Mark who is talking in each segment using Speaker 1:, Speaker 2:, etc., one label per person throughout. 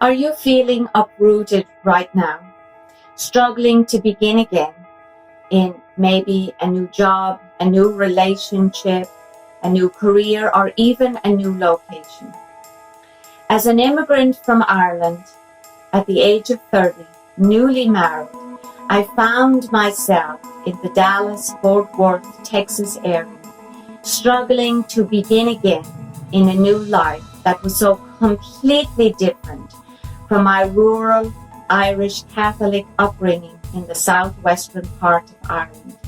Speaker 1: Are you feeling uprooted right now? Struggling to begin again in maybe a new job, a new relationship, a new career, or even a new location? As an immigrant from Ireland at the age of 30, newly married, I found myself in the Dallas-Fort Worth, Texas area, struggling to begin again in a new life that was so completely different from my rural Irish Catholic upbringing in the southwestern part of Ireland.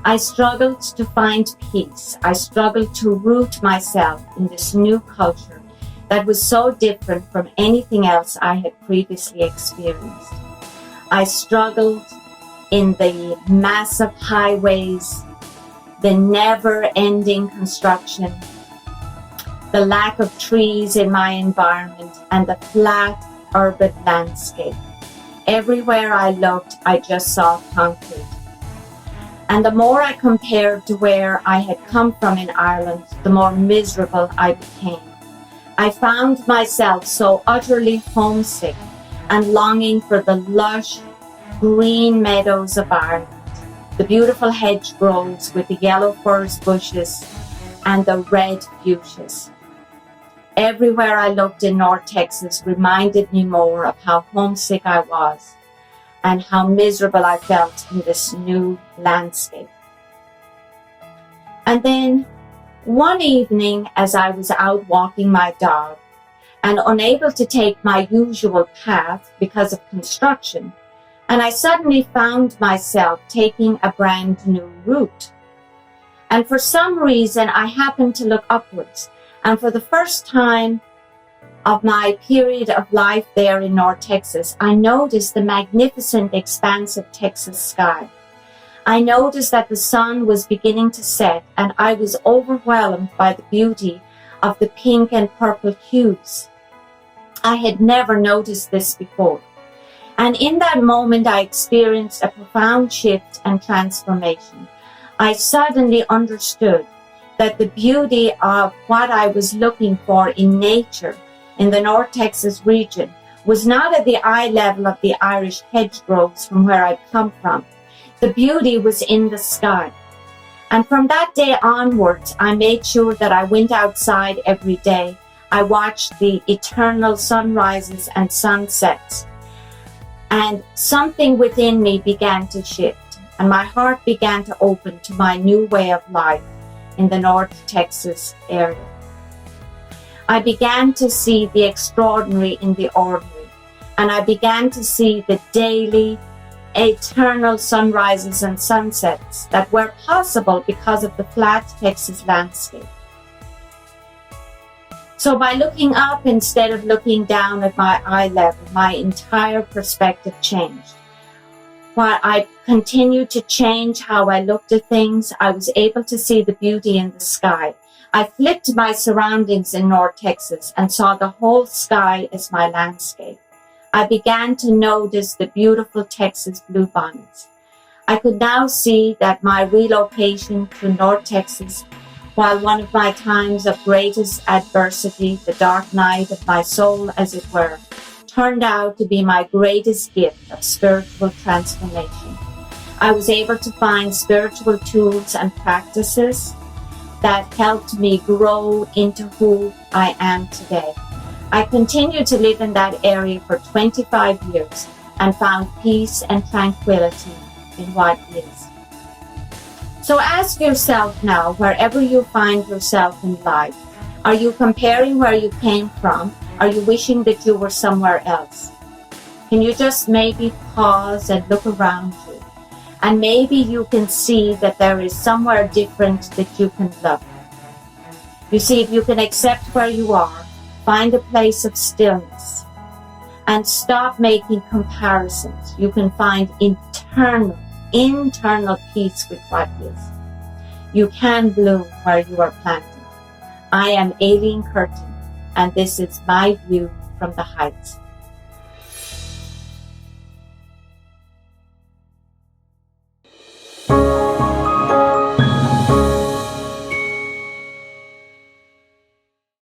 Speaker 1: I struggled to find peace. I struggled to root myself in this new culture that was so different from anything else I had previously experienced. I struggled in the massive highways, the never-ending construction, the lack of trees in my environment, and the flat urban landscape. Everywhere I looked, I just saw concrete. And the more I compared to where I had come from in Ireland, the more miserable I became. I found myself so utterly homesick and longing for the lush, green meadows of Ireland, the beautiful hedgerows with the yellow furze bushes and the red fuchsias. Everywhere I looked in North Texas reminded me more of how homesick I was and how miserable I felt in this new landscape. And then one evening, as I was out walking my dog and unable to take my usual path because of construction, and I suddenly found myself taking a brand new route. And for some reason, I happened to look upwards. And for the first time of my period of life there in North Texas, I noticed the magnificent expanse of Texas sky. I noticed that the sun was beginning to set, and I was overwhelmed by the beauty of the pink and purple hues. I had never noticed this before. And in that moment, I experienced a profound shift and transformation. I suddenly understood that the beauty of what I was looking for in nature in the North Texas region was not at the eye level of the Irish hedgerows from where I'd come from. The beauty was in the sky. And from that day onwards, I made sure that I went outside every day. I watched the eternal sunrises and sunsets. And something within me began to shift, and my heart began to open to my new way of life in the North Texas area. I began to see the extraordinary in the ordinary, and I began to see the daily, eternal sunrises and sunsets that were possible because of the flat Texas landscape. So by looking up instead of looking down at my eye level, my entire perspective changed. While I continued to change how I looked at things, I was able to see the beauty in the sky. I flipped my surroundings in North Texas and saw the whole sky as my landscape. I began to notice the beautiful Texas bluebonnets. I could now see that my relocation to North Texas, while one of my times of greatest adversity, the dark night of my soul as it were, turned out to be my greatest gift of spiritual transformation. I was able to find spiritual tools and practices that helped me grow into who I am today. I continued to live in that area for 25 years and found peace and tranquility in what is. So ask yourself now, wherever you find yourself in life, are you comparing where you came from? Are you wishing that you were somewhere else? Can you just maybe pause and look around you? And maybe you can see that there is somewhere different that you can love. You see, if you can accept where you are, find a place of stillness, and stop making comparisons, you can find internal peace with what is. You can bloom where you are planted. I am Aileen Curtin, and this is my view from the heights.